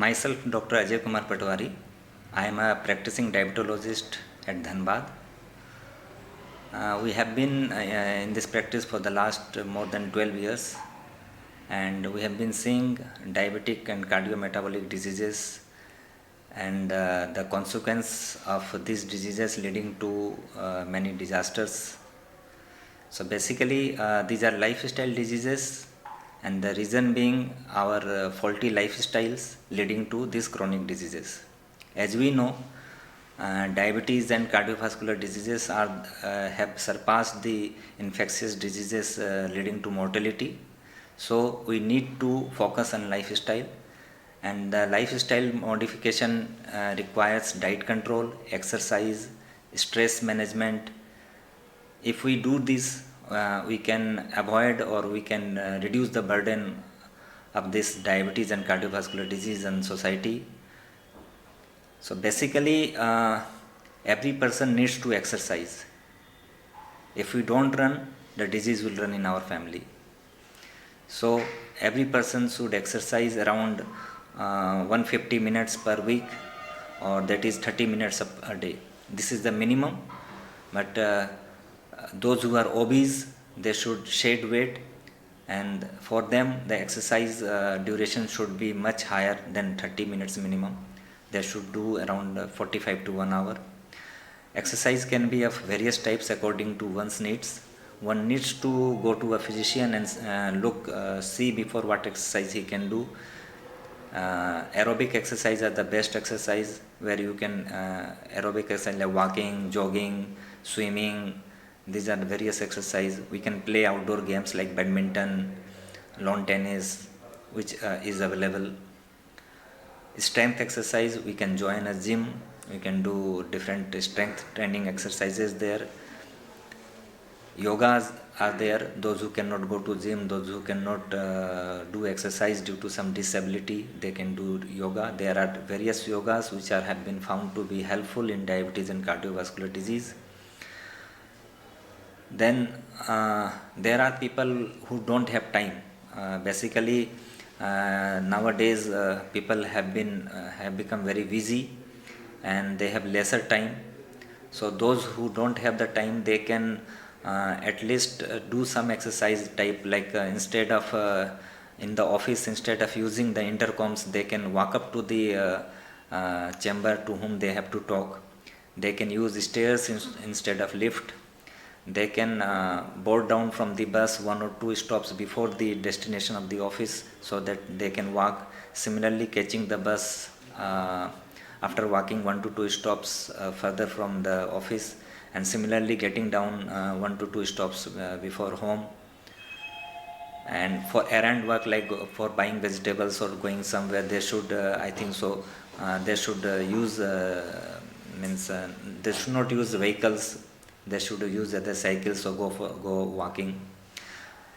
Myself, Dr. Ajay Kumar Patwari. I am a practicing diabetologist at Dhanbad. We have been in this practice for the last more than 12 years, and we have been seeing diabetic and cardiometabolic diseases and the consequence of these diseases leading to many disasters. So basically, these are lifestyle diseases, and the reason being our faulty lifestyles leading to these chronic diseases. As we know, diabetes and cardiovascular diseases have surpassed the infectious diseases leading to mortality. So we need to focus on lifestyle, and the lifestyle modification requires diet control, exercise, stress management. If we do this, we can avoid or we can reduce the burden of this diabetes and cardiovascular disease in society. So basically, every person needs to exercise. If we don't run, the disease will run in our family. So every person should exercise around 150 minutes per week, or that is 30 minutes a day. This is the minimum, but those who are obese, they should shed weight, and for them the exercise duration should be much higher than 30 minutes minimum. They should do around 45 to 1 hour. Exercise can be of various types according to one's needs. One needs to go to a physician and see before what exercise he can do. Aerobic exercise are the best exercise, where you can aerobic exercise like walking, jogging, swimming. These are various exercise. We can play outdoor games like badminton, lawn tennis, which is available. Strength exercise, we can join a gym. We can do different strength training exercises there. Yogas are there. Those who cannot go to gym, those who cannot do exercise due to some disability, they can do yoga. There are various yogas which have been found to be helpful in diabetes and cardiovascular disease. Then there are people who don't have time. Basically, nowadays people have become very busy, and they have lesser time. So those who don't have the time, they can at least do some exercise type, like instead of in the office, instead of using the intercoms, they can walk up to the chamber to whom they have to talk. They can use stairs instead of lift. They can board down from the bus 1 or 2 stops before the destination of the office, so that they can walk. Similarly, catching the bus after walking 1 to 2 stops further from the office, and similarly getting down 1 to 2 stops before home. And for errand work, like for buying vegetables or going somewhere, they should I think so they should use means they should not use vehicles. They should use other cycles or go walking.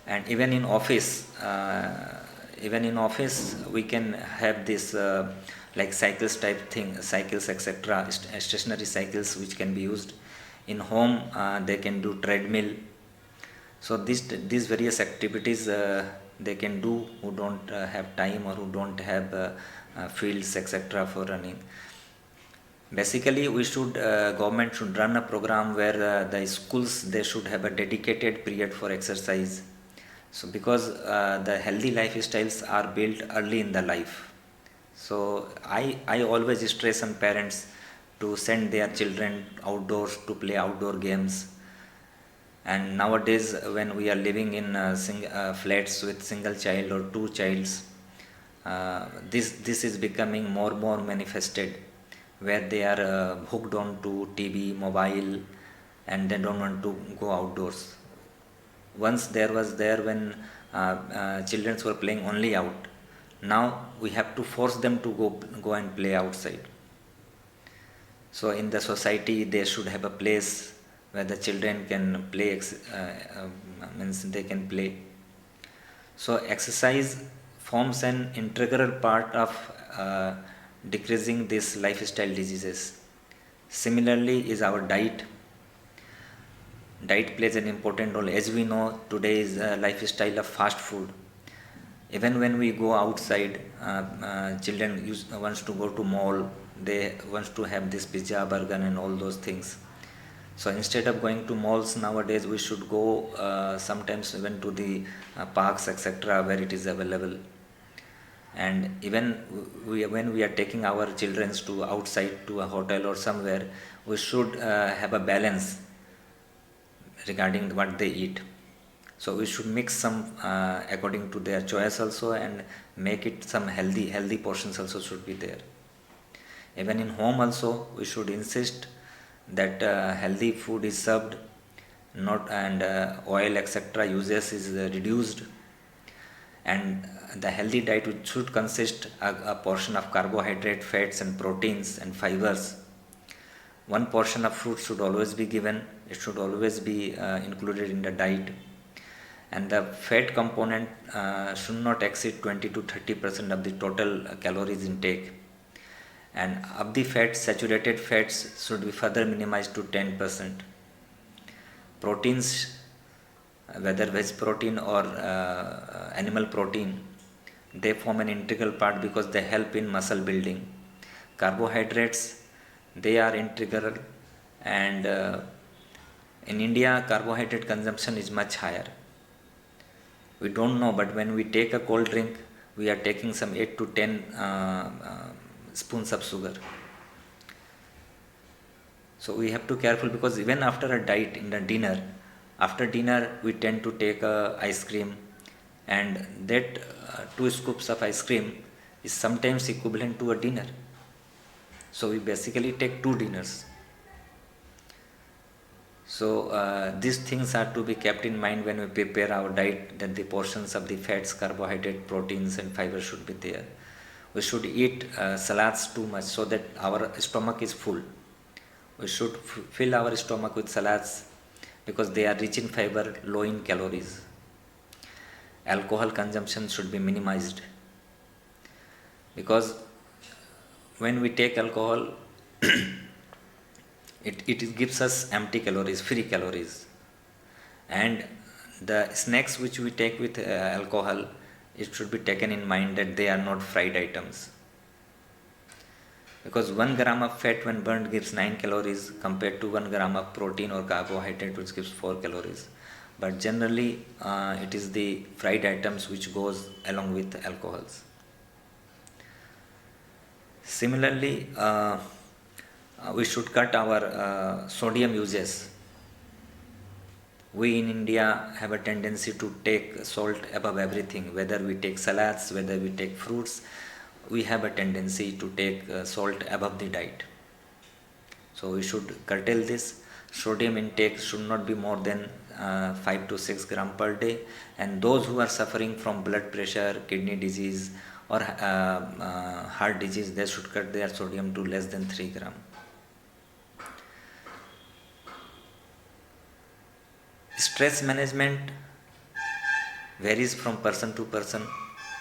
And even in office, we can have this like cycles type thing, cycles etc., stationary cycles which can be used. In home, they can do treadmill. So these various activities they can do, who don't have time or who don't have fields etc. for running. Basically, government should run a program where the schools, they should have a dedicated period for exercise. So because the healthy lifestyles are built early in the life. So I always stress on parents to send their children outdoors to play outdoor games. And nowadays, when we are living in flats with single child or 2 childs, this is becoming more manifested, where they are hooked on to TV, mobile, and they don't want to go outdoors. Once there was there when children were playing only out. Now we have to force them to go and play outside. So in the society, they should have a place where the children can play, means they can play. So exercise forms an integral part of decreasing these lifestyle diseases. Similarly is our diet. Diet plays an important role. As we know, today is a lifestyle of fast food. Even when we go outside, children wants to go to mall, they wants to have this pizza, burger, and all those things. So instead of going to malls nowadays, we should go sometimes even to the parks, etc., where it is available. And even when we are taking our children to outside to a hotel or somewhere, we should have a balance regarding what they eat. So we should mix some according to their choice also, and make it some healthy portions also should be there. Even in home also, we should insist that healthy food is served, not and oil etc. uses is reduced, and the healthy diet should consist a portion of carbohydrate, fats, and proteins and fibers. One portion of fruit should always be given. It should always be included in the diet, and the fat component should not exceed 20 to 30% of the total calories intake, and of the fats, saturated fats should be further minimized to 10%. Proteins, whether veg protein or animal protein, they form an integral part because they help in muscle building. Carbohydrates, they are integral, and in India carbohydrate consumption is much higher. We don't know, but when we take a cold drink, we are taking some 8 to 10 spoons of sugar. So we have to careful, because even after a diet in the dinner, after dinner we tend to take ice cream, and that 2 scoops of ice cream is sometimes equivalent to a dinner. So we basically take 2 dinners. So these things are to be kept in mind when we prepare our diet, that the portions of the fats, carbohydrate, proteins, and fiber should be there. We should eat salads too much so that our stomach is full. We should fill our stomach with salads because they are rich in fiber, low in calories. Alcohol consumption should be minimized, because when we take alcohol, it gives us empty calories, free calories. And the snacks which we take with alcohol, it should be taken in mind that they are not fried items, because 1 gram of fat when burned gives 9 calories compared to 1 gram of protein or carbohydrate which gives 4 calories. But generally it is the fried items which goes along with alcohols. Similarly, we should cut our sodium uses. We in India have a tendency to take salt above everything, whether we take salads, whether we take fruits, we have a tendency to take salt above the diet. So we should curtail this. Sodium intake should not be more than 5 to 6 gram per day, and those who are suffering from blood pressure, kidney disease, or heart disease, they should cut their sodium to less than 3 gram. Stress management varies from person to person.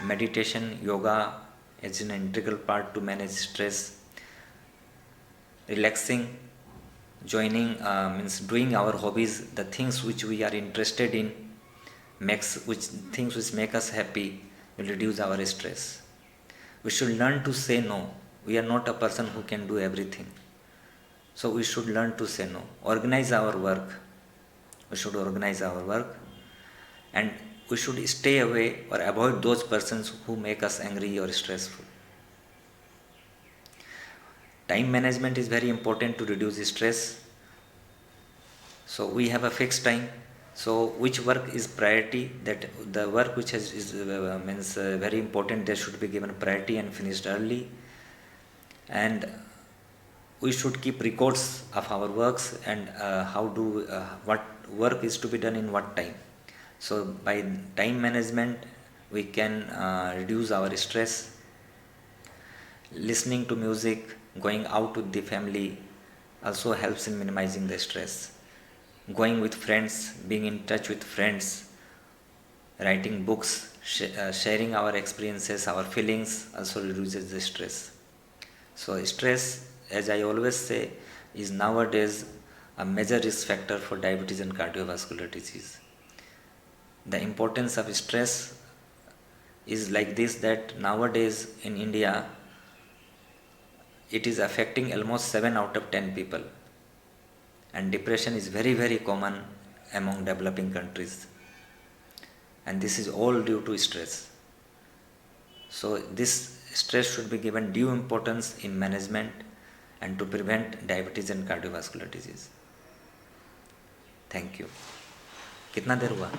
Meditation, yoga is an integral part to manage stress. Relaxing, joining means doing our hobbies, the things which we are interested in, things which make us happy, will reduce our stress. We should learn to say no. We are not a person who can do everything. So we should learn to say no. Organize our work. We should organize our work, and we should stay away or avoid those persons who make us angry or stressful. Time management is very important to reduce stress. So we have a fixed time. So which work is priority, that the work which is very important, there should be given priority and finished early. And we should keep records of our works, and what work is to be done in what time. So by time management we can reduce our stress. Listening to music, going out with the family also helps in minimizing the stress. Going with friends, being in touch with friends, writing books, sharing our experiences, our feelings also reduces the stress. So stress, as I always say, is nowadays a major risk factor for diabetes and cardiovascular disease. The importance of stress is like this, that nowadays in India it is affecting almost 7 out of 10 people, and depression is very very common among developing countries, and this is all due to stress. So this stress should be given due importance in management and to prevent diabetes and cardiovascular disease. Thank you. कितना देर हुआ?